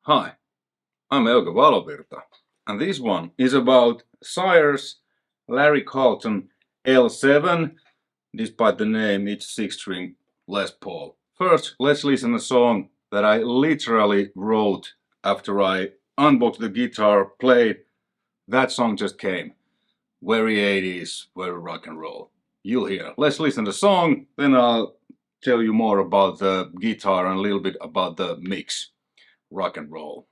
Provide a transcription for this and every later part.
Hi, I'm Euge Valovirta, and this one is about SIRE's Larry Carlton L7. Despite the name, it's 6-string Les Paul. First, let's listen to a song that I literally wrote after I unboxed the guitar, played. That song just came. Very 80s, very rock and roll. You'll hear. Let's listen to the song, then I'll tell you more about the guitar and a little bit about the mix. Rock and roll.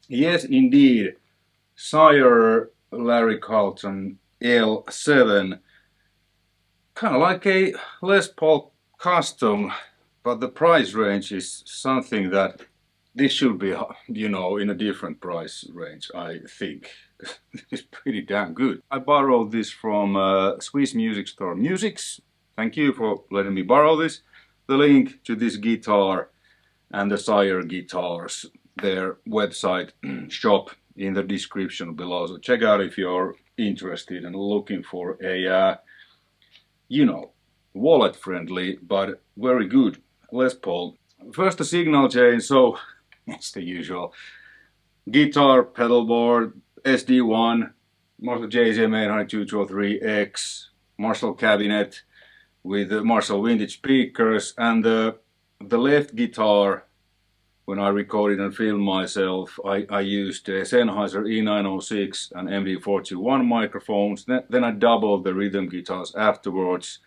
Yes, indeed. SIRE Larry Carlton L7. Kind of like a Les Paul custom, but the price range is something that this should be, in a different price range, I think. It's pretty damn good. I borrowed this from Swiss music store Musics. Thank you for letting me borrow this. The link to this guitar and the SIRE guitars, their website shop, in the description below. So check out if you're interested and looking for a, wallet-friendly but very good Les Paul. First, the signal chain. So it's the usual guitar, pedal board, SD1, Marshall JZM 800-203X, Marshall cabinet with Marshall vintage speakers, and the left guitar. When I recorded and filmed myself, I used Sennheiser E906 and MD421 microphones. Then I doubled the rhythm guitars afterwards,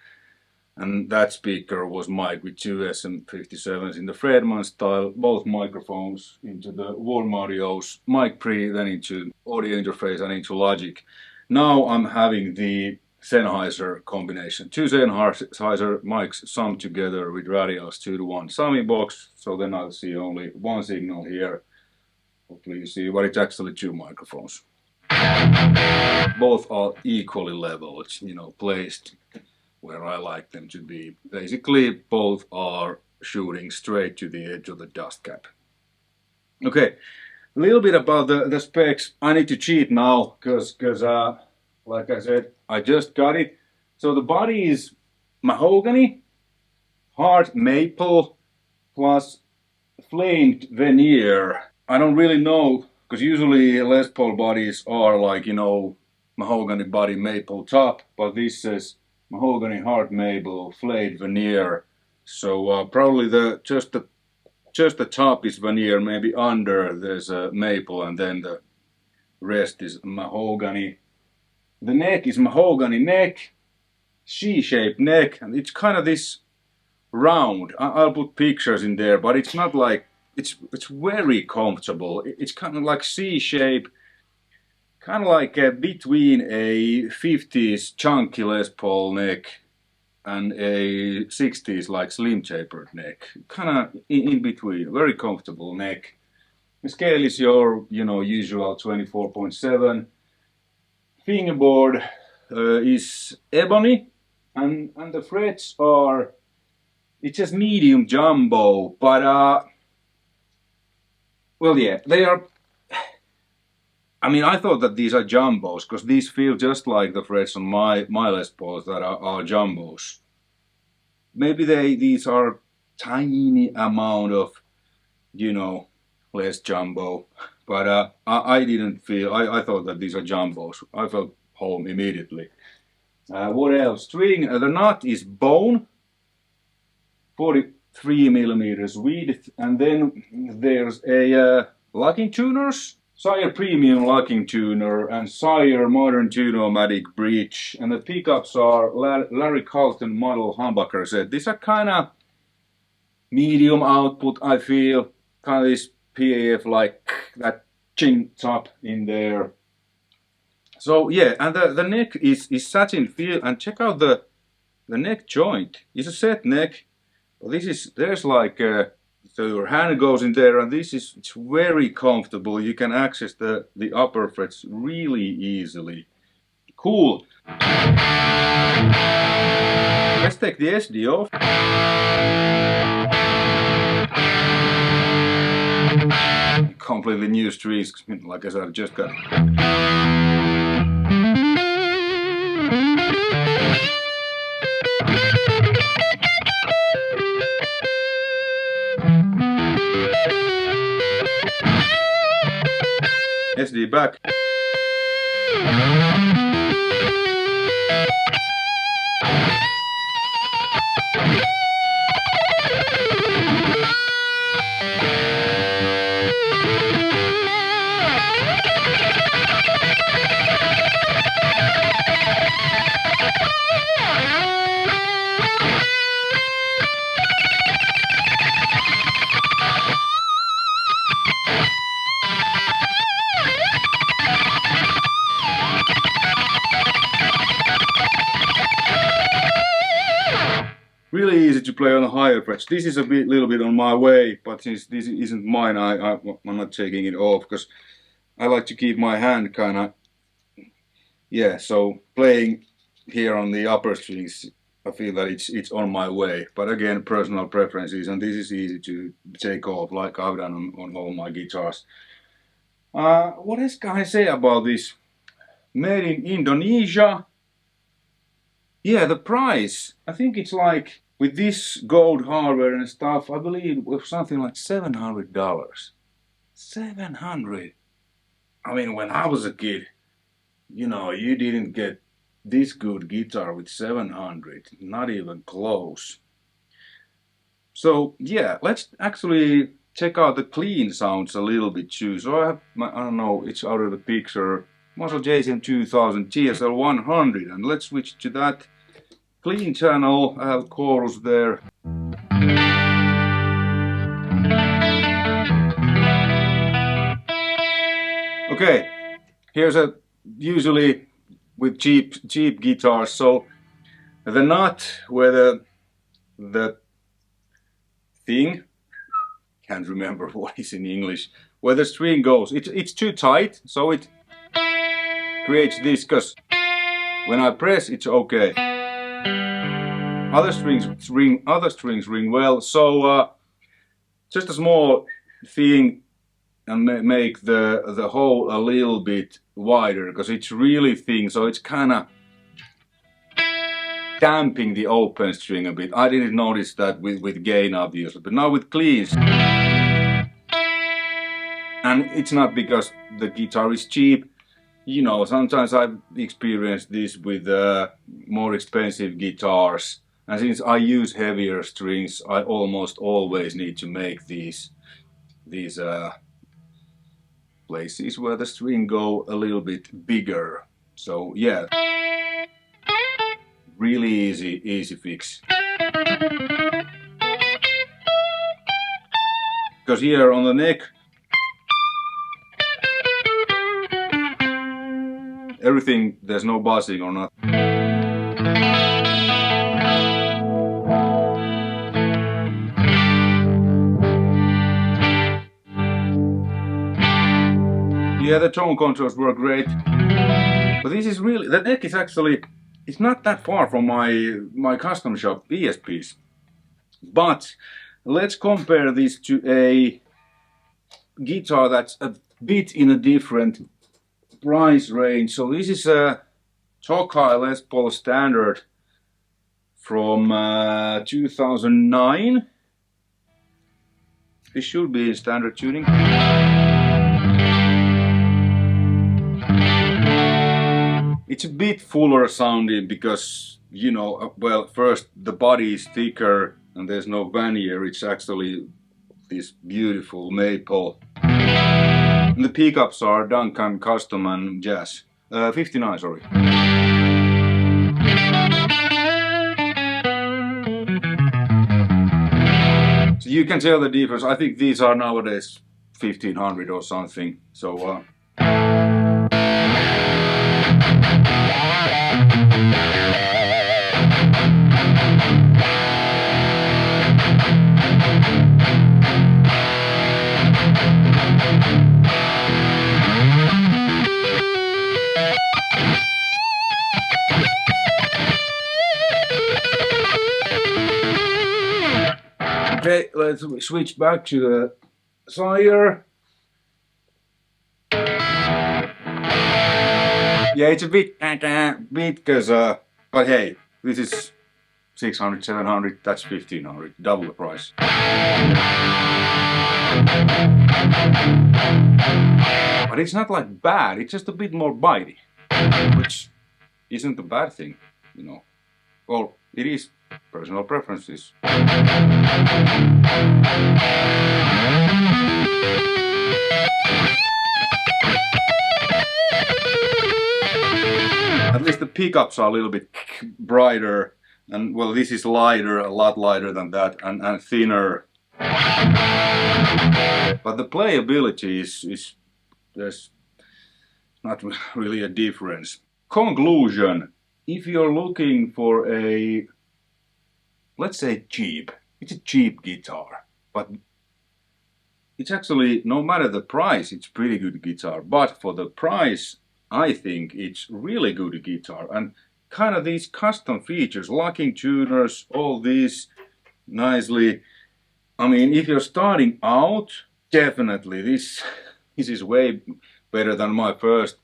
and that speaker was mic'd with two SM57s in the Fredman style, both microphones into the Warm Audio's mic pre, then into audio interface and into Logic. Now I'm having the Sennheiser combination. Two Sennheiser mics summed together with radials 2-to-1 summing box. So then I'll see only one signal here. Hopefully you see, but it's actually two microphones. Both are equally leveled, you know, placed where I like them to be. Basically, both are shooting straight to the edge of the dust cap. Okay, a little bit about the specs. I need to cheat now, because like I said, I just got it. So the body is mahogany, hard maple, plus flamed veneer. I don't really know, because usually Les Paul bodies are like, you know, mahogany body, maple top, but this says mahogany, hard maple, flayed veneer. So probably just the top is veneer, maybe under there's a maple, and then the rest is mahogany. The neck is mahogany neck, C-shaped neck, and it's kind of this round. I'll put pictures in there, but it's not like, it's very comfortable. It's kind of like C-shape, kind of like between a 50s chunky Les Paul neck and a 60s like slim tapered neck. Kind of in between, very comfortable neck. The scale is your, you know, usual 24.7. Fingerboard is ebony, and the frets are, it's just medium jumbo, but well, yeah, they are. I mean, I thought that these are jumbos, because these feel just like the frets on my Les Pauls that are jumbos. Maybe these are tiny amount of, you know, less jumbo, but I didn't feel, I thought that these are jumbos. I felt home immediately. What else? String, the nut is bone, 43mm width, and then there's a locking tuners, SIRE premium locking tuner and SIRE modern tune-o-matic bridge, and the pickups are Larry Carlton model humbucker set. These are kind of medium output, I feel, kind of this PAF like that chin top in there. So yeah, and the neck is satin feel, and check out the neck joint. It's a set neck. This is, there's like so your hand goes in there, and it's very comfortable. You can access the upper frets really easily. Cool. Let's take the SD off. Completely new strings, like I said, I just got it. SD back. Really easy to play on the higher frets. This is a little bit on my way, but since this isn't mine, I'm not taking it off, because I like to keep my hand kind of, yeah, so playing here on the upper strings, I feel that it's on my way. But again, personal preferences, and this is easy to take off like I've done on all my guitars. What else can I say about this? Made in Indonesia. Yeah, the price, I think it's like, with this gold hardware and stuff, I believe it was something like $700. 700. I mean, when I was a kid, you know, you didn't get this good guitar with 700, not even close. So yeah, let's actually check out the clean sounds a little bit too. So I have my, I don't know, it's out of the picture, Marshall JCM 2000 GSL 100, and let's switch to that clean channel. I have chorus there. Okay, here's a usually with cheap guitars. So the nut where the thing, can't remember what is in English, where the string goes, it's too tight, so it creates this, because when I press it's okay. Other strings ring well, so just a small thing and make the hole a little bit wider, because it's really thin, so it's kind of damping the open string a bit. I didn't notice that with gain obviously, but now with cleans. And it's not because the guitar is cheap. You know, sometimes I've experienced this with more expensive guitars. And since I use heavier strings, I almost always need to make these places where the string go a little bit bigger. So yeah, really easy fix. Because here on the neck, everything, there's no buzzing or nothing. Yeah, the tone controls were great, but this is really, the neck is actually, it's not that far from my custom shop ESPs. But let's compare this to a guitar that's a bit in a different price range. So this is a Tokai Les Paul Standard from 2009. This should be in standard tuning. It's a bit fuller sounding because, you know, well, first the body is thicker and there's no veneer. It's actually this beautiful maple. And the pickups are Duncan Custom and Jazz. 59, sorry. So you can tell the difference. I think these are nowadays 1500 or something. So okay, let's switch back to the SIRE. Yeah, it's a bit because, but hey, this is 600, 700, that's 1500, double the price. But it's not like bad, it's just a bit more bitey, which isn't a bad thing, you know. Well, it is personal preferences. At least the pickups are a little bit brighter, and well, this is lighter, a lot lighter than that, and thinner. But the playability is there's not really a difference. Conclusion: if you're looking for a, let's say cheap, it's a cheap guitar, but it's actually, no matter the price, it's pretty good guitar. But for the price, I think it's really good guitar, and kind of these custom features, locking tuners, all these nicely. I mean, if you're starting out, definitely this is way better than my first,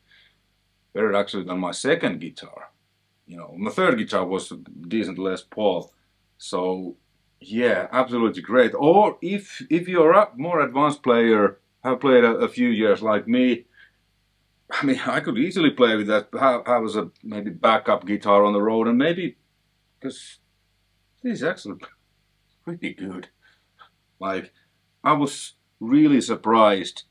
better actually than my second guitar. You know, my third guitar was a decent Les Paul, so yeah, absolutely great. Or if you're a more advanced player, have played a few years like me, I mean, I could easily play with that, have as a maybe backup guitar on the road, and maybe, because this is actually pretty good. Like, I was really surprised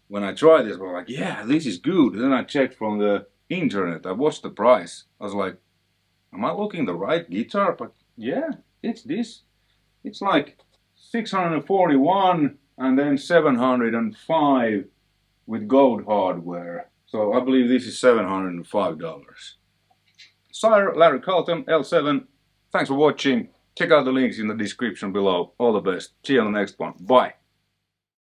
when I tried this. I was like, yeah, this is good. Then I checked from the internet, I watched the price. I was like, am I looking the right guitar? But yeah, it's this. It's like 641 and then 705 with gold hardware. So I believe this is $705. SIRE, Larry Carlton, L7. Thanks for watching. Check out the links in the description below. All the best. See you on the next one. Bye.